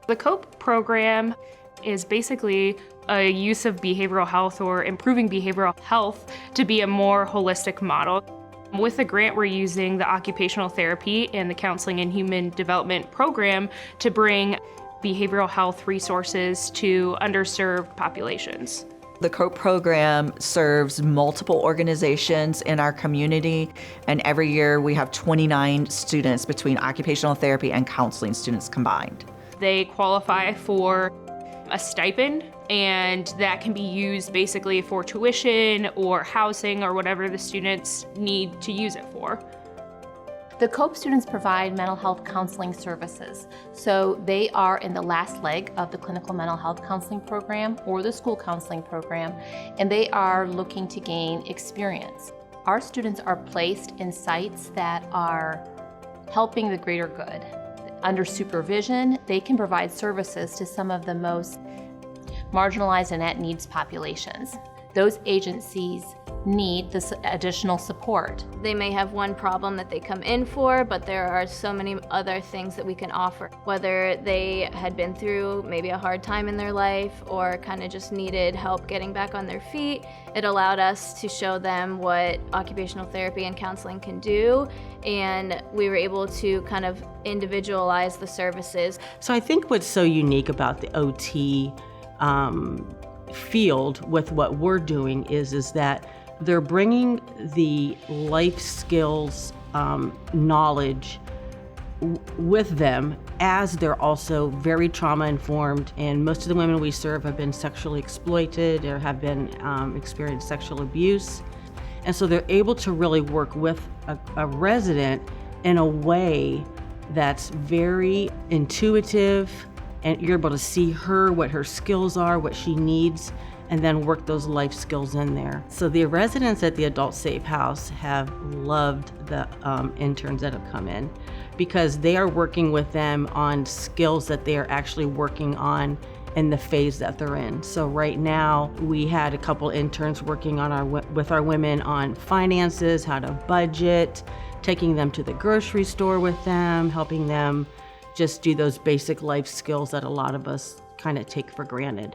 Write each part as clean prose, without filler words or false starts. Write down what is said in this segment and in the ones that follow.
The COPE program is basically a use of behavioral health or improving behavioral health to be a more holistic model. With the grant, we're using the occupational therapy and the counseling and human development program to bring behavioral health resources to underserved populations. The COPE program serves multiple organizations in our community, and every year we have 29 students between occupational therapy and counseling students combined. They qualify for a stipend, and that can be used basically for tuition or housing or whatever the students need to use it for. The COPE students provide mental health counseling services. So they are in the last leg of the clinical mental health counseling program or the school counseling program, and they are looking to gain experience. Our students are placed in sites that are helping the greater good. Under supervision, they can provide services to some of the most marginalized and at needs populations. Those agencies need this additional support. They may have one problem that they come in for, but there are so many other things that we can offer. Whether they had been through maybe a hard time in their life or kind of just needed help getting back on their feet, it allowed us to show them what occupational therapy and counseling can do, and we were able to kind of individualize the services. So I think what's so unique about the OT field with what we're doing is that they're bringing the life skills knowledge with them as they're also very trauma informed, and most of the women we serve have been sexually exploited or have been experienced sexual abuse, and so they're able to really work with a resident in a way that's very intuitive, and you're able to see her, what her skills are, what she needs, and then work those life skills in there. So the residents at the Adult Safe House have loved the interns that have come in because they are working with them on skills that they are actually working on in the phase that they're in. So right now, we had a couple interns working on with our women on finances, how to budget, taking them to the grocery store with them, helping them just do those basic life skills that a lot of us kind of take for granted.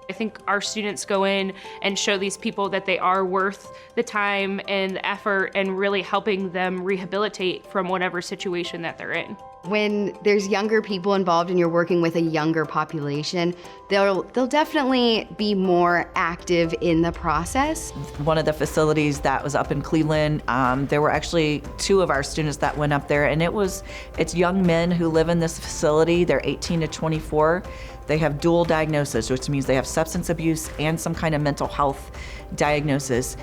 I think our students go in and show these people that they are worth the time and the effort and really helping them rehabilitate from whatever situation that they're in. When there's younger people involved and you're working with a younger population, they'll definitely be more active in the process. One of the facilities that was up in Cleveland, there were actually 2 of our students that went up there, and it's young men who live in this facility. They're 18 to 24. They have dual diagnosis, which means they have substance abuse and some kind of mental health diagnosis.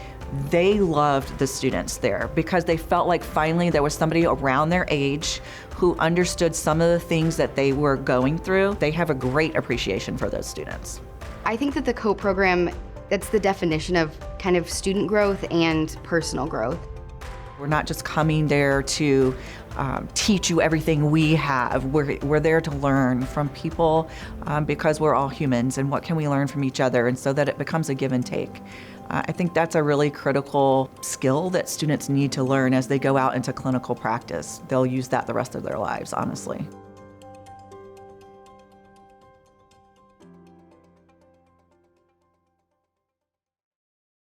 They loved the students there because they felt like finally there was somebody around their age who understood some of the things that they were going through. They have a great appreciation for those students. I think that the COPE program, that's the definition of kind of student growth and personal growth. We're not just coming there to teach you everything we have. We're there to learn from people because we're all humans, and what can we learn from each other, and so that it becomes a give and take. I think that's a really critical skill that students need to learn as they go out into clinical practice. They'll use that the rest of their lives, honestly.